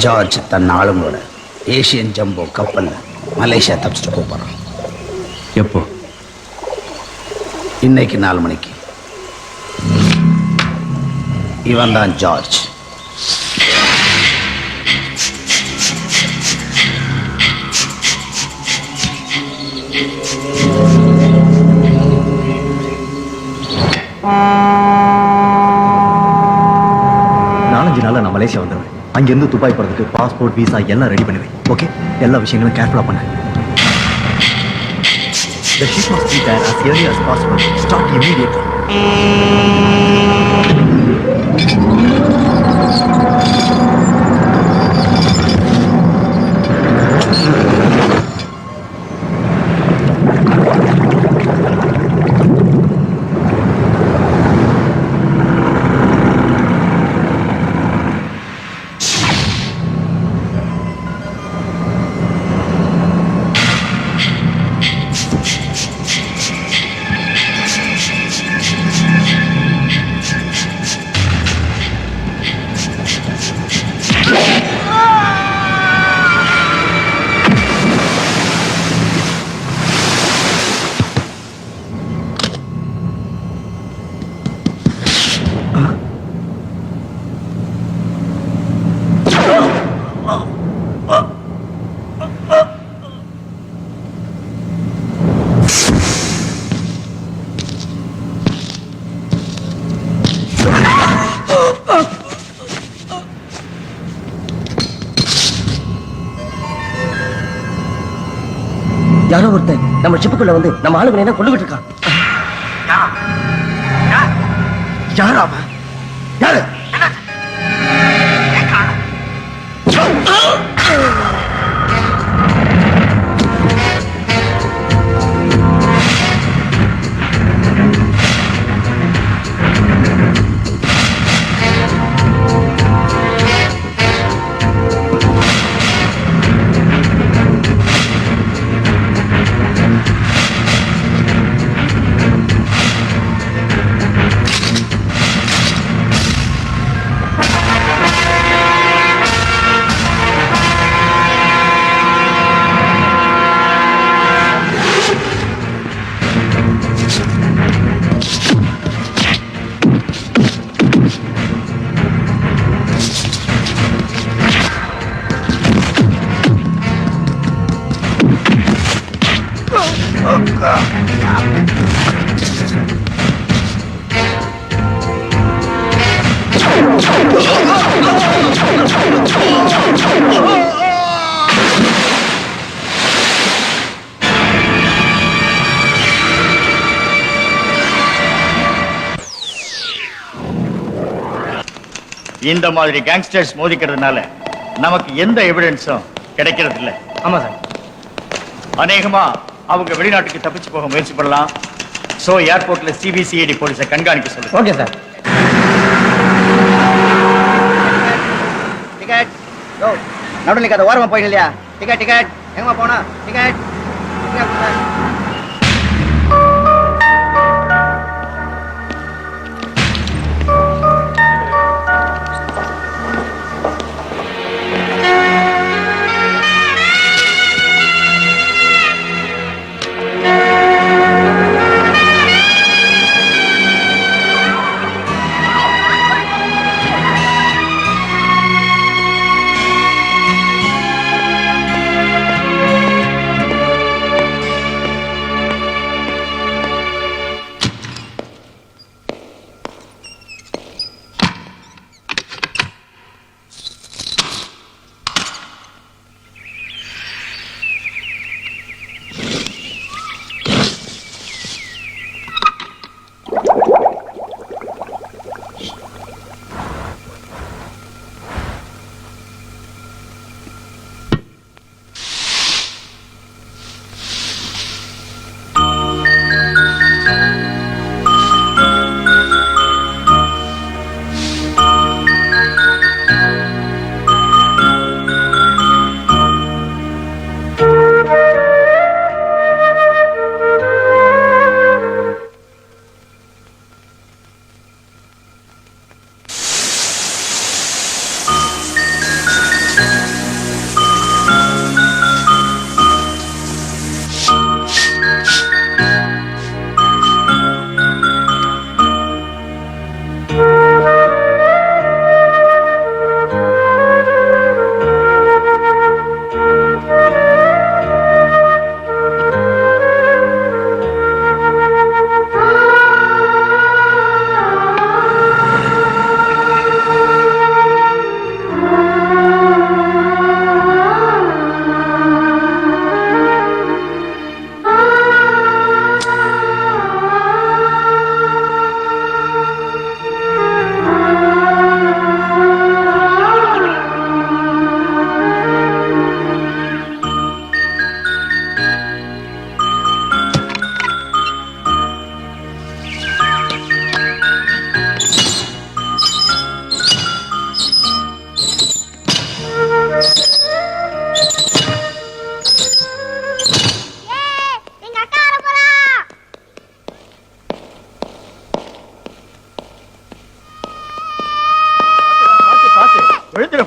George தன் ஆளுங்களோட Asian jumbo கப்பல்ல Malaysia தப்பிச்சுட்டு போறான். எப்போ? இன்னைக்கு 4 மணிக்கு. இவன் தான் ஜார்ஜ். நான் மலேசியா வந்துடுவேன். அங்கிருந்து துபாய் போறதுக்கு பாஸ்போர்ட், விசா எல்லாம் ரெடி பண்ணுவேன். ஓகே, எல்லா விஷயங்களும் கேர்ஃபுல்லா பண்ணு. The ship must be there as early as possible. Start immediately. யாரோ ஒருத்தன் நம்ம ஷிப்புக்குள்ள வந்து நம்ம ஆளுங்க என்ன கொண்டுகிட்டு இருக்கான். யாரா அவன்? யாரு? இந்த மாதிரி கேங்ஸ்டர்ஸ் மோதிக்கிறதுனால நமக்கு எந்த எவிடன்ஸும் கிடைக்கிறது இல்லை. ஆமா சார். அநேகமா அவங்க வெளிநாட்டுக்கு தப்பிச்சு போக முயற்சி பண்ணலாம். சோ ஏர்போர்ட்ல சிபிசிஐடி போலீஸை கண்காணிக்க சொல்லுங்க. Okay sir. டிக்கெட் நடுவில் அதை ஓரமா போயிடும் இல்லையா? டிக்கெட் டிக்கெட் எங்கம்மா போனா? டிக்கெட்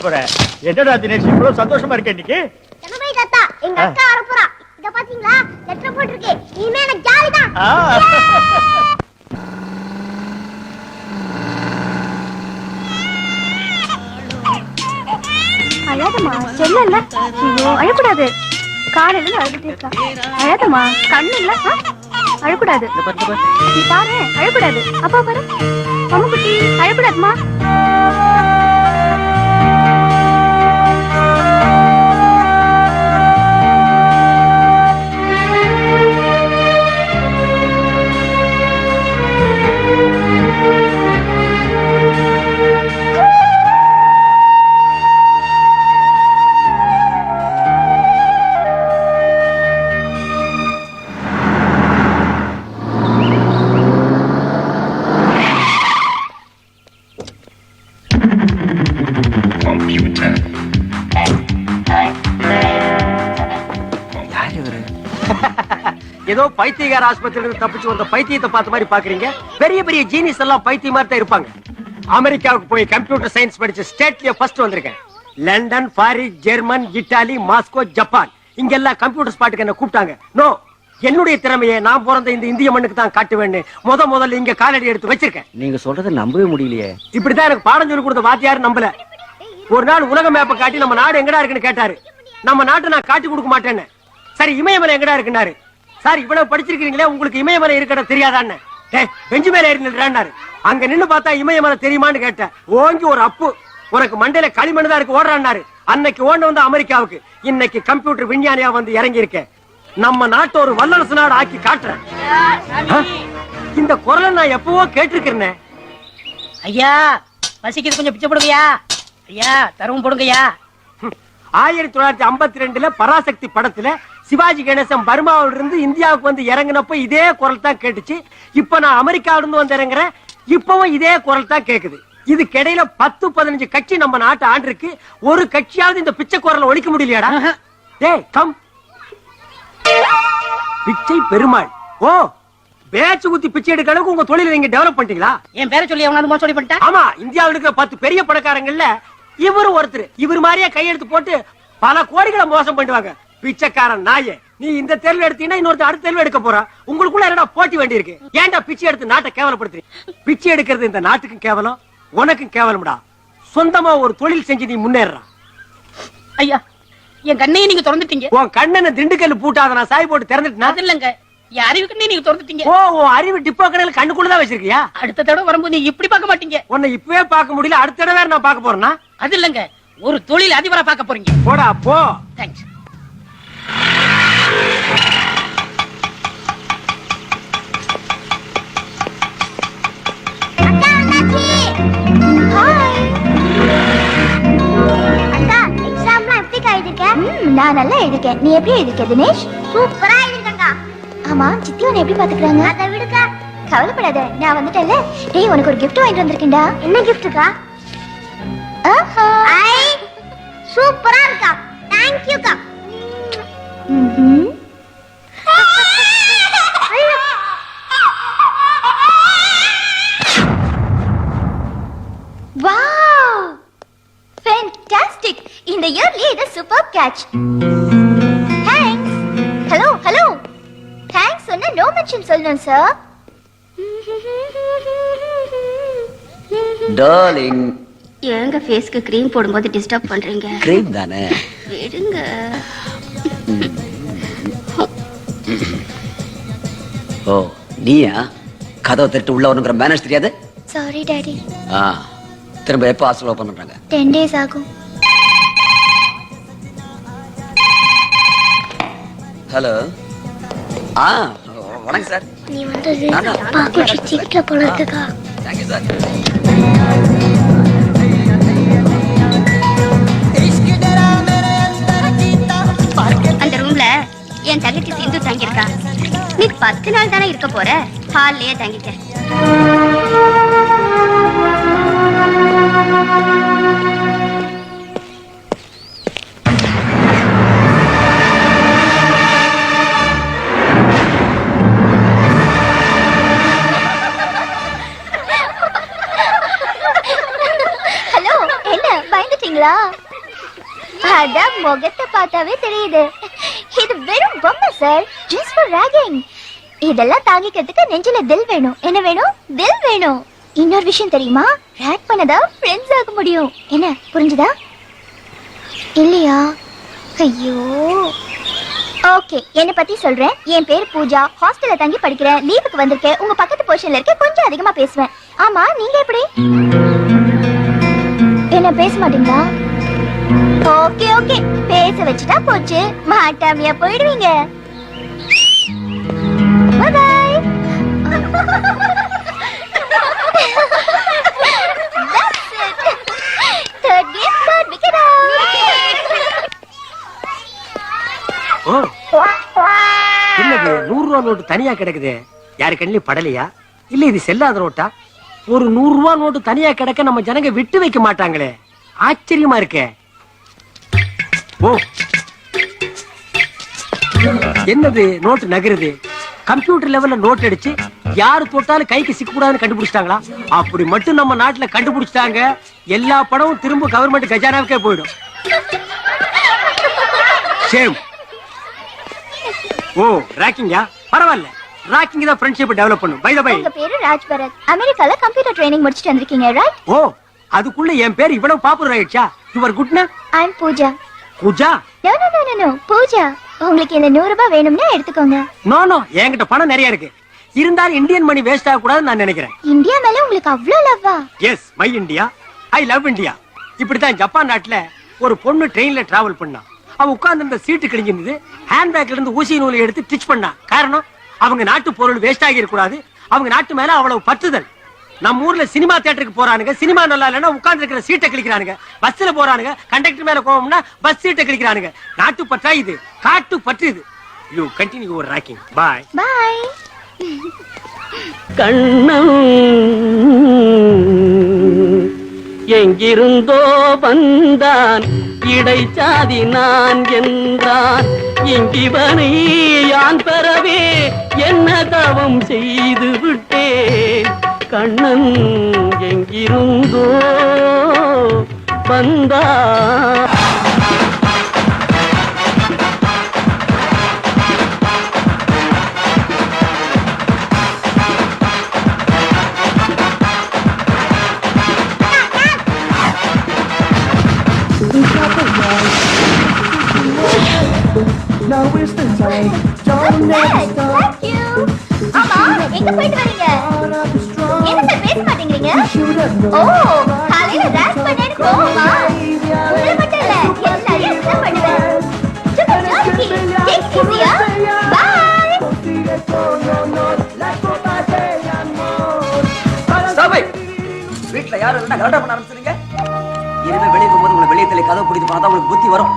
போற? என்னடா தினேஷ் இவ்வளவு சந்தோஷமா இருக்க இன்னைக்கு? என்னமே தாத்தா, எங்க அக்கா வரப்போறா. இத பாத்தீங்களா? லெட்டர் போட்டுருக்கு. இனிமே எனக்கு ஜாலி தான். அழாதம்மா, செல்லல. ஐயோ, அழக்கூடாது. காலையில அழுதுட்டே இருக்கா. அழாதம்மா, கண்ணு இல்ல. அழக்கூடாது. நீ பாரு, அழக்கூடாது. அப்பா பாரு. அம்மா குட்டி, அழக்கூடாதுமா. ஏதோ பைத்தியகார ஆஸ்பத்திரியில இருந்து தப்பிச்சு வந்த பைத்தியத்தை பார்த்த மாதிரி பாக்குறீங்க. பெரிய பெரிய ஜீனியஸ் எல்லாம் பைத்தியம் மாதிரி தான் இருப்பாங்க. அமெரிக்காவுக்கு போய் கம்ப்யூட்டர் சயின்ஸ் படிச்சு ஸ்டேட்லயே ஃபர்ஸ்ட் வந்திருக்கேன். London, Paris, German, Italy, Moscow, Japan இங்கெல்லாம் கம்ப்யூட்டர் ஸ்பாட்டுக்கு என்ன கூப்பிட்டாங்க. நோ, என்னுடைய திறமையை நான் பிறந்த இந்த இந்திய மண்ணுக்கு தான் காட்டுவேன்னு முதல்ல இங்க காலடி எடுத்து வச்சிருக்கேன். நீங்க சொல்றதை நம்பவே முடியலையே. இப்படிதான் எனக்கு பாடம் சொல்லி கொடுத்த வாத்தியார் நம்பல. ஒரு நாள் உலக மேப்பை காட்டி நம்ம நாடு எங்கடா இருக்குன்னு கேட்டாரு. நம்ம நாட்டை நான் காட்டி கொடுக்க மாட்டேன்னு. சரி, இமயமலை எங்கடா இருக்குன்னாரு. சார், இவ்வளவு படிச்சிருக்கீங்களே, உங்களுக்கு இமயமலை இருக்கட தெரியாதான்னு. பெஞ்சு மேல ஏறி நின்றாரு. அங்க நின்னு பார்த்தா இமயமலை தெரியுமான்னு கேட்டேன். ஓங்கி ஒரு அப்பு, உனக்கு மண்டையில களிமண் தான் இருக்கு, ஓடுறான்னாரு. அன்னைக்கு ஓண்டு வந்து அமெரிக்காவுக்கு, இன்னைக்கு கம்ப்யூட்டர் விஞ்ஞானியா வந்து இறங்கி இருக்கேன். நம்ம நாட்டை ஒரு வல்லரசு நாடு ஆக்கி காட்டுறேன். இந்த குரலை நான் எப்பவோ கேட்டிருக்கிறேன். ஐயா, பசிக்குது, கொஞ்சம் பிச்சை போடுங்கய்யா. ஐயா, தரவும் போடுங்கய்யா. 1952 பராசக்தி படத்துல சிவாஜி கணேசன் பர்மாவில இருந்து இந்தியாவுக்கு வந்து இறங்கினப்ப இதே குரல் தான் கேட்டுச்சு. இப்ப நான் அமெரிக்காவில இருந்து வந்து இறங்குறேன், இப்பவும் இதே குரல் தான் கேக்குது. இதுக்கு இடையில 10-15 கட்சி நம்ம நாட்டு ஆண்டு இருக்கு. ஒரு கட்சியாவது இந்த பிச்சை குரலை ஒழிக்க முடியலையாடா? டேய் கம். பிச்சை பெருமாள். ஓ, பேச்சு குத்தி பிச்சை எடுக்க அளவுக்கு உங்க தொழிலை நீங்க டெவலப் பண்ணிட்டீங்களா? என் பேரை சொல்லி அவன் மோசடி பண்ணிட்டா? ஆமா, இந்தியாவில் இருக்கிற 10 பெரிய பணக்காரங்கள்ல இவரு ஒருத்தர். இவர் மாதிரியே கையெடுத்து போட்டு பல கோடிகளை மோசம் பண்ணுவாங்க. பிச்சைக்காரன் நாயே, நீ இந்த தேர்வு எடுத்தீங்கன்னா இன்னொருத்த அடுத்த தேர்வு எடுக்க போறா. உங்களுக்குள்ள என்னடா போட்டி வேண்டி இருக்கு? ஏன்டா பிச்சை எடுத்து நாட்டை கேவலப்படுத்துறீங்க? பிச்சை எடுக்கிறது இந்த நாட்டுக்கும் கேவலம், உனக்கும் கேவலம்டா. சொந்தமா ஒரு தொழில் செஞ்சு நீ முன்னேறா. ஐயா, என் கண்ணையை நீங்க திறந்துட்டீங்க. உன் கண்ணனை திண்டுக்கல் பூட்டாத நான் சாய் போட்டு திறந்துட்டேன். அது இல்லங்க, என் அறிவு கண்ணை நீங்க திறந்துட்டீங்க. ஓ, உன் அறிவு டிப்போ கடையில கண்ணுக்குள்ளதான் வச்சிருக்கியா? அடுத்த தடவை வரும்போது நீங்க இப்படி பார்க்க மாட்டீங்க. உன்னை இப்பவே பார்க்க முடியல, அடுத்த தடவை நான் பார்க்க போறேன்னா? அது இல்லங்க, ஒரு தொழில் அதிபரா பார்க்க போறீங்க. போடா போ. தேங்க்ஸ். அக்கா வந்தாச்சி. ஹாய். அக்கா, எக்ஸாம்லாம் எப்படி எழுதிருக்க? நான் நல்லா எழுதிருக்கேன். நீ எப்படி எழுதிருக்க தினேஷ்? சூப்பரா எழுதிருக்கேன்க்கா. ஆமா, சித்தி உன்னை எப்படி பாத்துக்கறாங்க? அதை விடுக்கா. கவலைப்படாத, நான் வந்துட்டேன்ல. டேய், உனக்கு ஒரு gift வாங்கிட்டு வந்திருக்கேன்டா. என்ன giftக்கா? ஆஹா, ஐ சூப்பரா இருக்கா. थैंक यू கா. Wow! Fantastic! இந்த இயர்லி இது super catch. Thanks. Hello, hello. Thanks சொன்னா நோ மென்ஷன் சொல்லணும் சார். டார்லிங், ஏங்க ஃபேஸ்க்கு க்ரீம் போடும்போது டிஸ்டர்ப் பண்றீங்க? கிரீம் தானே, விடுங்க. ஓ நீயா? கதவை தட்டு உள்ள வரணுங்கிற மேனேஜ் தெரியாது? Sorry daddy. திரும்ப எப்போ ஹாஸ்டல் ஓபன் பண்றாங்க? 10 days ஆகும். ஹலோ. வணக்கம் சார். நீ வந்தது பாக்குறதுக்கு சீக்கிர போல இருக்குக்கா. Thank you sir. அந்த ரூம்ல என் தங்கச்சி சிந்து தங்கியிருக்கா. நீ 10 நாள் தானே இருக்க போற, ஹால்லயே தங்கிக்க. ஹலோ, என்ன பயந்துட்டீங்களா? அதான் முகத்தை பார்த்தாவே தெரியுது. இது வெறும் பொம்மை சார், ஜஸ்ட் ஃபார் ராகிங். இதெல்லாம் தாங்கிக்கிறதுக்கு நெஞ்சில தில் வேணும். என்ன வேணும்? தில் வேணும். இன்னொரு விஷயம் தெரியுமா? ராட் பண்ணதா ஃப்ரெண்ட்ஸ் ஆக முடியும். என்ன புரிஞ்சுதா? இல்லையா? ஐயோ. ஓகே, என்ன பத்தி சொல்றேன். என் பேர் பூஜா. ஹாஸ்டல்ல தங்கி படிக்கிறேன். லீவுக்கு வந்திருக்கேன். உங்க பக்கத்து போர்ஷன்ல இருக்க, கொஞ்சம் அதிகமா பேசுவேன். ஆமா, நீங்க எப்படி? என்ன பேச மாட்டீங்களா? ஓகே ஓகே, பேச வச்சுட்டா போச்சு. மாட்டாமையா போயிடுவீங்க. Bye bye. That's it. Third game card, pick it up. ஓ, என்னது 100 ரூபா நோட்டு தனியா கிடக்குது? யாரு கண்ணிலையும் படலையா? இல்ல இது செல்லாத நோட்டா? ஒரு 100 ரூபா நோட்டு தனியா கிடக்க நம்ம ஜனங்க விட்டு வைக்க மாட்டாங்களே. ஆச்சரியமா இருக்கே. ஓ, என்னது நோட்டு நகருது? கம்ப்யூட்டர் லெவல்ல நோட் அடிச்சு யாரு தொட்டாலும் கைக்கு சிக்க கூடாதுன்னு கண்டுபிடிச்சிட்டாங்களா? அப்படி மட்டும் நம்ம நாட்டுல கண்டுபிடிச்சிட்டாங்க, எல்லா பணமும் திரும்ப கவர்மெண்ட் கஜானாவுக்கே போயிடும். சேம். ஓ, ராக்கிங்கா? பரவாயில்ல, ராக்கிங் தான் ஃப்ரெண்ட்ஷிப் டெவலப் பண்ணும். பை தி பை, உங்க பேரு ராஜ் பரத். அமெரிக்கால கம்ப்யூட்டர் ட்ரைனிங் முடிச்சிட்டு வந்திருக்கீங்க, ரைட்? ஓ, அதுக்குள்ள என் பேர் இவ்வளவு பாப்புலர் ஆயிடுச்சா? Your good name? I am Pooja. Pooja? No no no no, Pooja. உங்களுக்கு இந்த 100 ரூபாய் வேணும்னா எடுத்துக்கோங்க. நோ நோ, என்கிட்ட பணம் நிறைய இருக்கு. இருந்தாலும் இந்தியன் மணி வேஸ்ட் ஆக கூடாதுன்னு நான் நினைக்கிறேன். இந்தியா மேல உங்களுக்கு அவ்ளோ லவ்வா? Yes, my India, I love India. இப்படித்தான் ஜப்பான் நாட்டுல ஒரு பொண்ணு ட்ரெயின்ல டிராவல் பண்ணா. அவ உட்கார்ந்து இருந்த சீட்டு கிழிஞ்சிருந்தது. ஹேண்ட்பேக்ல இருந்து ஊசி நூலை எடுத்து ஸ்டிச் பண்ணா. காரணம், அவங்க நாட்டு பொருள் வேஸ்ட் ஆகி கூடாது. அவங்க நாட்டு மேல அவ்வளவு பற்றுதல். நம்ம ஊர்ல சினிமா தியேட்டருக்கு போறானுங்க, சினிமா நல்லா இல்லைன்னா உட்கார்ந்து இருக்கிற சீட்டை கிழிக்கிறானுங்க. பஸ்ல போறானுங்க, கண்டக்டர் மேல கோவம்னா பஸ் சீட்டை கிழிக்கிறானுங்க. நாட்டு பற்றா இது, காட்டு பற்று இது. You continue your rocking. Bye bye. கண்ணம் எங்கிருந்தோ வந்தான், இடைச்சாதி நான் என்றான். இங்கிவனை யான் பெறவே என்ன தவம் செய்து விட்டேன். கண்ணன் எங்கிருந்தோ வந்தான். ஆமா, எங்க போயிட்டு வரீங்க? என்ன சார் பேச மாட்டேங்கிறீங்க? ஓ, காலையில ராஷ் பண்ணேன்னு கோவமா? உங்களை மட்டும் இல்ல, எல்லாரையும் அப்படிதான் பண்ணுவேன். சும்மா ஜாலிக்கு. Take it easy, bye. வீட்டுல யாரும் இல்லைன்னா கரெக்டா பண்ண ஆரம்பிச்சிருங்க. இனிமே வெளியே போகும்போது உங்களை வெளியே தள்ளி கதவு பிடித்து போனா உங்களுக்கு புத்தி வரும்.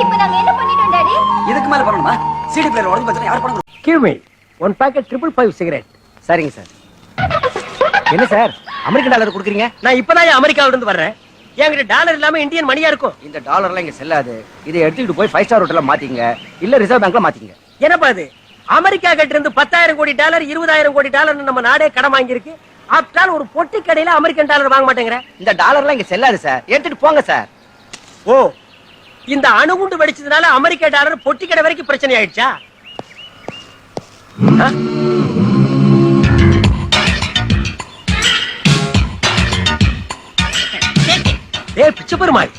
இப்போ நாங்க என்ன பண்ணிட்டோம் டாடி? இதுக்கு மேல பண்ணணுமா? சிடி பிளேயர் உடஞ்சு போச்சுன்னா யார் பணம்? Give me 1 packet 555 cigarette. சரிங்க சார். என்ன சார், அமெரிக்கன் டாலர் கொடுக்குறீங்க? நான் இப்பதான் அமெரிக்காவில இருந்து வர்றேன். என்கிட்ட டாலர் இல்லாம இந்தியன் மணியா இருக்கும். இந்த டாலர்லாம் இங்க செல்லாது. இதை எடுத்துக்கிட்டு போய் 5 ஸ்டார் ஹோட்டல்ல மாத்திங்க, இல்ல ரிசர்வ் பேங்க்ல மாத்திங்க. என்னப்பா இது? அமெரிக்கா கிட்ட இருந்து 10,000 கோடி டாலர் 20,000 கோடி டாலர் நம்ம நாடே கடன் வாங்கி இருக்கு. ஆப்டால் ஒரு பொட்டி கடையில அமெரிக்கன் டாலர் வாங்க மாட்டேங்கிற. இந்த டாலர்லாம் இங்க செல்லாது சார், எடுத்துட்டு போங்க சார். ஓ, இந்த அணுகுண்டு வெடிச்சதுனால அமெரிக்கா டாலர் பொட்டி கடை வரைக்கும் பிரச்சனை ஆயிடுச்சா? ஏய் பிச்சை பெருமாள்,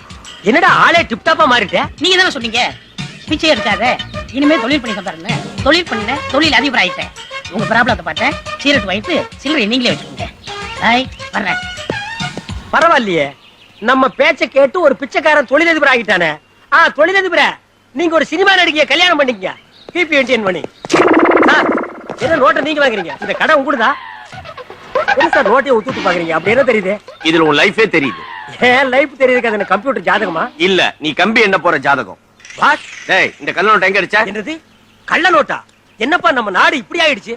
என்னடா ஆளே டிப் டாப்பா மாறிட்ட? நீங்க தானே சொன்னீங்க பிச்சை எடுக்காத, இனிமே தொழில் பண்ணி தந்தாருன்னு. தொழில் பண்ண தொழில் அதிபர் ஆயிட்டேன். உங்க ப்ராப்ளத்தை பார்த்தேன். சீரட் வாங்கிட்டு சில்லறை நீங்களே வச்சுக்கோங்க. பாய், வர்றேன். பரவாயில்லையே, நம்ம பேச்ச கேட்டு ஒரு பிச்சைக்காரன் தொழிலதிபர் ஆகிட்டானே. தொழிலதிபர, நீங்க ஒரு சினிமா நடிகைய கல்யாணம் பண்ணிக்கங்க. பிபி என்டிஎன் பண்ணி. சார், என்ன நோட்டை நீங்க வாங்குறீங்க? இந்த கடை உங்களுதா? என்ன சார் நோட்டையை ஊத்துட்டு பாக்குறீங்க? அப்படி என்ன தெரியுது? இதுல உன் லைஃபே தெரியுது. ஏன் லைஃப் தெரியுது? அது கம்ப்யூட்டர் ஜாதகமா? இல்ல, நீ கம்பி என்ன போற ஜாதகம். வாட்? டேய், இந்த கள்ள நோட்டு எங்க அடிச்ச? என்னது கள்ள நோட்டா? என்னப்பா நம்ம நாடு இப்படி ஆயிடுச்சு?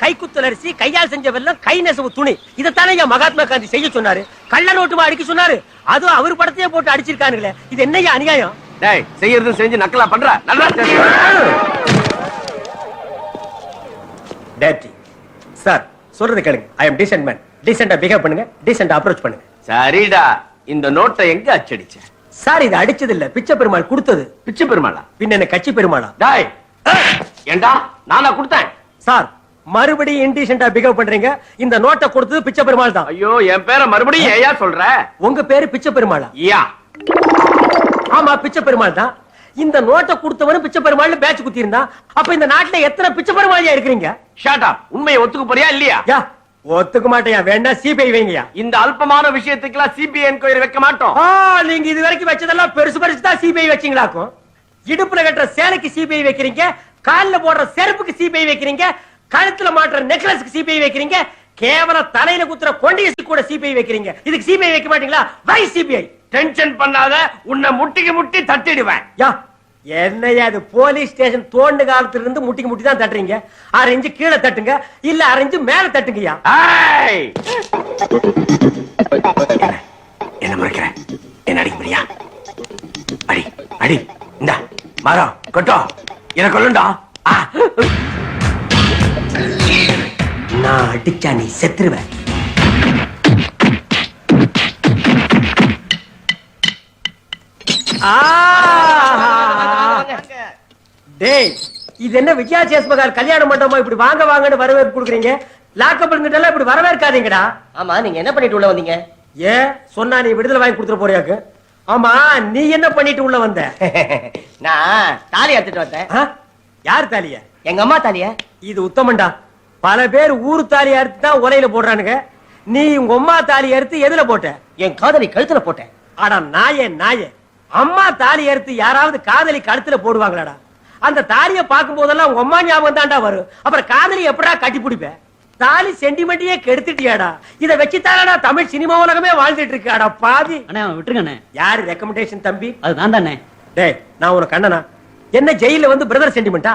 கைக்குத்தல் அரிசி, கையால் செஞ்ச வெல்லம், கை நெசவு துணி, இதைத்தானே மகாத்மா காந்தி செய்ய சொன்னாரு. கள்ள நோட்டுமா அடிக்க சொன்னாரு? அதுவும் அவர் படத்தையே போட்டு அடிச்சிருக்கானுங்களே, இது என்னையா அநியாயம்? டேய், செய்யறது செஞ்சு நக்கலா பண்ற. நல்லா டேட்டி சார் சொல்றது கேளுங்க. ஐ அம் டீசன்ட் மேன். டீசெண்டா பிஹேவ் பண்ணுங்க, டீசெண்டா அப்ரோச் பண்ணுங்க. சரிடா, இந்த நோட்டை எங்க அச்சடிச்ச? சார் இது அடிச்சது இல்ல, பிச்சை பெருமாள் கொடுத்தது. பிச்சை பெருமாளா? பின்ன என்ன கட்சி பெருமாளா? டாய் ஏண்டா நானா கொடுத்தேன்? சார் மறுபடியும் இன்டிசென்டா பிஹேவ் பண்றீங்க. இந்த நோட்டை கொடுத்தது பிச்சை பெருமாள் தான். ஐயோ, என் பேரை மறுபடியும் ஏயா சொல்ற? உங்க பேரு பிச்சை பெருமாளா? யா. ஆமா, பிச்சை பெருமாள் தான். இந்த நோட்டை கொடுத்தவனும் பிச்சை பெருமாள் பேட்ச் குத்தி இருந்தா, அப்ப இந்த நாட்டுல எத்தனை பிச்சை பெருமாளியா இருக்கிறீங்க? Shut up. உண்மையை ஒத்துக்க போறியா இல்லையா? யா, ஒத்துக்க மாட்டேயா. வேணா சிபிஐ வைங்கயா. இந்த அல்பமான விஷயத்துக்குலாம் சிபிஐ என்கொயரி வைக்க மாட்டோம். நீங்க இது வரைக்கும் வச்சதெல்லாம் பெருசு பெருசு தான் சிபிஐ வச்சீங்களாக்கும். இடுப்புல கட்டுற சேலைக்கு சிபிஐ வைக்கிறீங்க, கால்ல போடுற செருப்புக்கு சிபிஐ வைக்கிறீங்க, கழுத்துல மாட்டுற நெக்லஸ்க்கு சிபிஐ வைக்கிறீங்க, கேவல தலையில குத்துற கொண்டியசி கூட சிபிஐ வைக்கிறீங்க. இதுக்கு சிபிஐ வைக்க மாட்டீங்களா? வை சிபிஐ. டென்ஷன் பண்ணாத, உன்னை முட்டிக்கு முட்டி தட்டிடுவேன். யா, என்னையா அது போலீஸ் ஸ்டேஷன் தோண்டு காலத்துல இருந்து முட்டிக்கு முட்டி தான் தட்டுறீங்க. 6 இன்ச்சு கீழே தட்டுங்க, இல்ல 6 இன்ச்சு மேல தட்டுங்கய்யா. ஏய்! என்ன முறைக்கிற? என்ன அடிக்க முடியா? அடி அடி. இந்த மரம் கொட்டோ என்ன கொள்ளுண்டா. நான் அடிச்சா நீ செத்துருவ. டேய், இது என்ன விஜயா சேஸ்மகார் கல்யாண மண்டபமா இப்படி வாங்க வாங்கன்னு வரவேற்பு கொடுக்குறீங்க? லாக்கப் இருந்துட்டெல்லாம் இப்படி வரவேற்காதீங்கடா. ஆமா, நீங்க என்ன பண்ணிட்டு உள்ள வந்தீங்க? ஏன் சொன்னா நீ விடுதலை வாங்கி கொடுத்துட போறியாக்கு? ஆமா, நீ என்ன பண்ணிட்டு உள்ள வந்த? நான் தாலி எடுத்துட்டு வந்தேன். யார் தாலிய? எங்க அம்மா தாலிய. இது உத்தமண்டா. பல பேர் ஊரு தாலி அறுத்து தான் உலையில போடுறானுங்க. நீ உங்க அம்மா தாலி அறுத்து எதுல போட்ட? என் காதலி கழுத்துல போட்டேன். ஆடா நாயே நாயே, அம்மா தாலி அறுத்து யாராவது காதலி கழுத்துல போடுவாங்களாடா? அந்த தாலியை பார்க்கும் போதெல்லாம் உங்க அம்மா ஞாபகம் தான்டா வரும். அப்புறம் காதலி எப்படா கட்டி பிடிப்ப? தாலி சென்டிமெண்ட்டையே கெடுத்துட்டியாடா. இத வச்சுதானடா தமிழ் சினிமா உலகமே வாழ்ந்துட்டு இருக்காடா பாதி. அண்ணே விட்டுருங்க. யாரு ரெக்கமெண்டேஷன் தம்பி? அது நான் தானே. டேய், நான் உனக்கு அண்ணனா? என்ன ஜெயில வந்து பிரதர் சென்டிமெண்டா?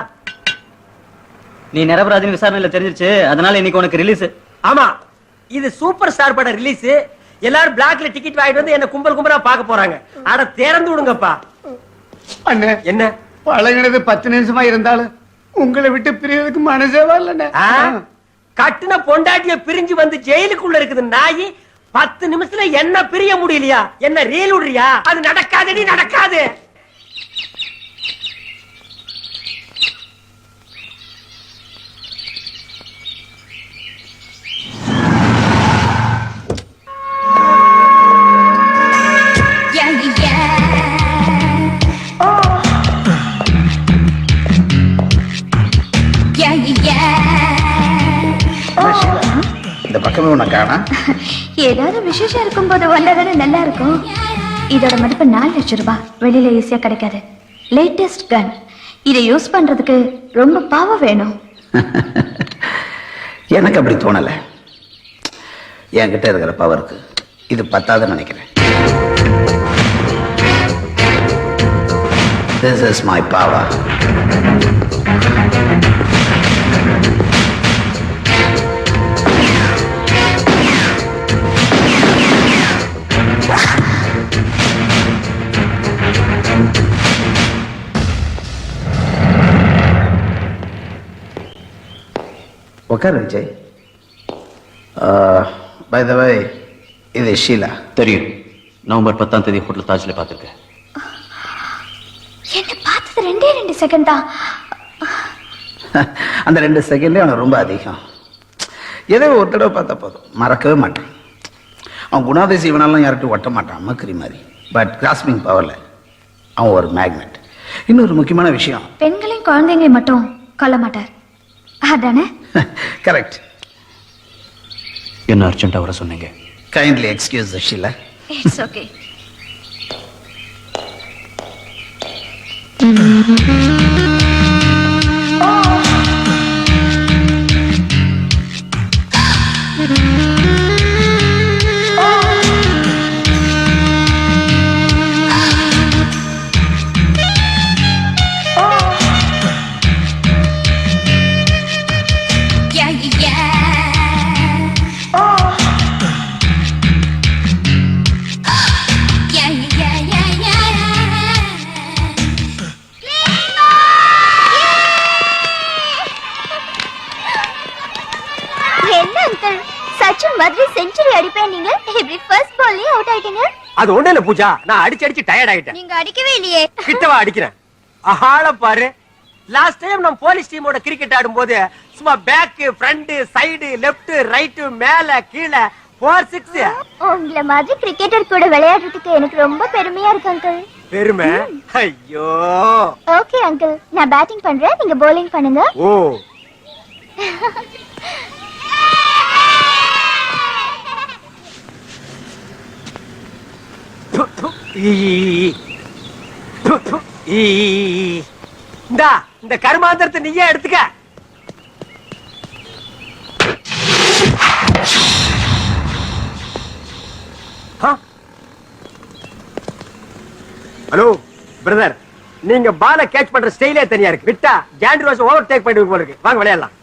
நீ நிரபராதின்னு விசாரணையில தெரிஞ்சிருச்சு, அதனால இன்னைக்கு உனக்கு ரிலீஸ். ஆமா, இது சூப்பர் ஸ்டார் பட ரிலீஸ். எல்லாரும் பிளாக்ல டிக்கெட் வாங்கிட்டு வந்து என்ன கும்பல் கும்பலா பார்க்க போறாங்க. அட திறந்து விடுங்கப்பா. அண்ணே, என்ன பழகினது 10 நிமிஷமா இருந்தாலும் உங்களை விட்டு பிரியறதுக்கு மனசே வரலண்ணே. கட்டுன பொண்டாட்டிய பிரிஞ்சு வந்து ஜெயிலுக்குள்ள இருக்குது நாயி. 10 நிமிஷத்துல என்ன பிரிய முடியலையா? என்ன ரீல் விடுறியா? அது நடக்காதடி, நடக்காது. இந்த பக்கமே உன்னை காணா. ஏதாவது விசேஷம் இருக்கும் போது வந்தாதானே நல்லா இருக்கும். இதோட மதிப்பு 4 லட்சம் ரூபாய். வெளியில ஈஸியா கிடைக்காது. லேட்டஸ்ட் கன். இதை யூஸ் பண்றதுக்கு ரொம்ப பாவம் வேணும். எனக்கு அப்படி தோணல. என்கிட்ட இருக்கிற பவருக்கு இது பத்தாதுன்னு நினைக்கிறேன். This is my power. உட்கார் விஜய். பை த வே, இது ஷீலா. தெரியும். நவம்பர் 10ஆம் தேதி ஹோட்டல் தாஜ்ல பார்த்துருக்கேன். என்ன பார்த்தது 2 செகண்ட் தான். அந்த 2 செகண்ட்லேயே அவனுக்கு ரொம்ப அதிகம். ஏதோ ஒரு தடவை பார்த்தா போதும், மறக்கவே மாட்டான். அவன் குணாதிசி இவனாலும் யார்கிட்டும் ஒட்ட மாட்டான், மக்கரி மாதிரி. பட் கிராஸ்பிங் பவரில் அவன் ஒரு மேக்னெட். இன்னொரு முக்கியமான விஷயம், பெண்களையும் குழந்தைங்களையும் மட்டும் கொல்ல மாட்டார். அதானே? கரெக்ட். என்ன அர்ஜென்ட்டா வர சொன்னீங்க? Kindly excuse Sheela. It's okay. இருப்பேன் நீங்க இப்படி ஃபர்ஸ்ட் பால்லே அவுட் ஆயிட்டீங்க. அது ஒண்ணு இல்ல பூஜா, நான் அடிச்சு டயர்ட் ஆயிட்டேன். நீங்க அடிக்கவே இல்லையே. கிட்டவா அடிக்கிறேன். ஆள பாரு. லாஸ்ட் டைம் நம்ம போலீஸ் டீமோட கிரிக்கெட் ஆடும்போது சும்மா back, front, side, left, right, மேல கீழ 4-6. உங்கள மாதிரி கிரிக்கெட்டர் கூட விளையாடுறதுக்கு எனக்கு ரொம்ப பெருமையா இருக்கு அங்கிள். பெருமை? ஐயோ. ஓகே அங்கிள், நான் பேட்டிங் பண்றேன், நீங்க bowling பண்ணுங்க. ஓ. இந்த கர்மாந்திரத்தை நீயே எடுத்துக்க. ஹலோ பிரதர், நீங்க பால கேட்ச் பண்ற ஸ்டைலே தனியா இருக்கு. விட்டா ஜாண்டி ரோஸ் ஓவர் டேக் பண்ணிட்டு போல இருக்கு. வாங்க விளையாடலாம்.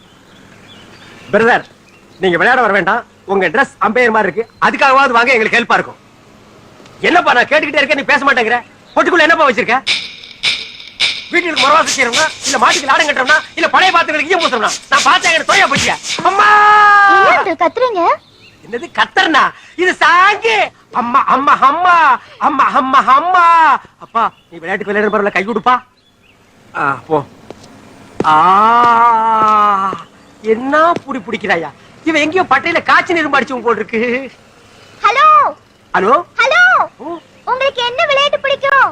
பிரதர், நீங்க விளையாட வர வேண்டாம். உங்க Dress அம்பையர் மாதிரி இருக்கு. அதுக்காகவாவது வாங்க, எங்களுக்கு ஹெல்ப்பா இருக்கும். என்னப்பா நான் கேட்டுக்கிட்டே இருக்கேன், நீ பேச மாட்டேங்கிற. பொட்டுக்குள்ள என்னப்பா வச்சிருக்க? வீட்டுக்கு மரவாசம் செய்யறோம்னா, இல்ல மாட்டுக்கு லாடம் கட்டுறோம்னா, இல்ல பழைய பாத்துகளுக்கு ஈயம் பூசுறோம்னா, நான் பார்த்தேன் எனக்கு தொலையா போச்சு. அம்மா என்ன அங்கிள் கத்துறீங்க? என்னது கத்தறனா? இது சாங்கி. அம்மா அம்மா அம்மா அம்மா அம்மா அம்மா. அப்பா நீ விளையாட்டுக்கு விளையாடுற பரவாயில்ல, கை கொடுப்பா. போ. என்ன புடி பிடிக்கிறாயா? இவன் எங்கேயோ பட்டையில காய்ச்சி நிரும்பு அடிச்சவன் போல் இருக்கு. ஹலோ ஹலோ ஹலோ, உங்களுக்கு என்ன விளையாட்டு பிடிக்கும்?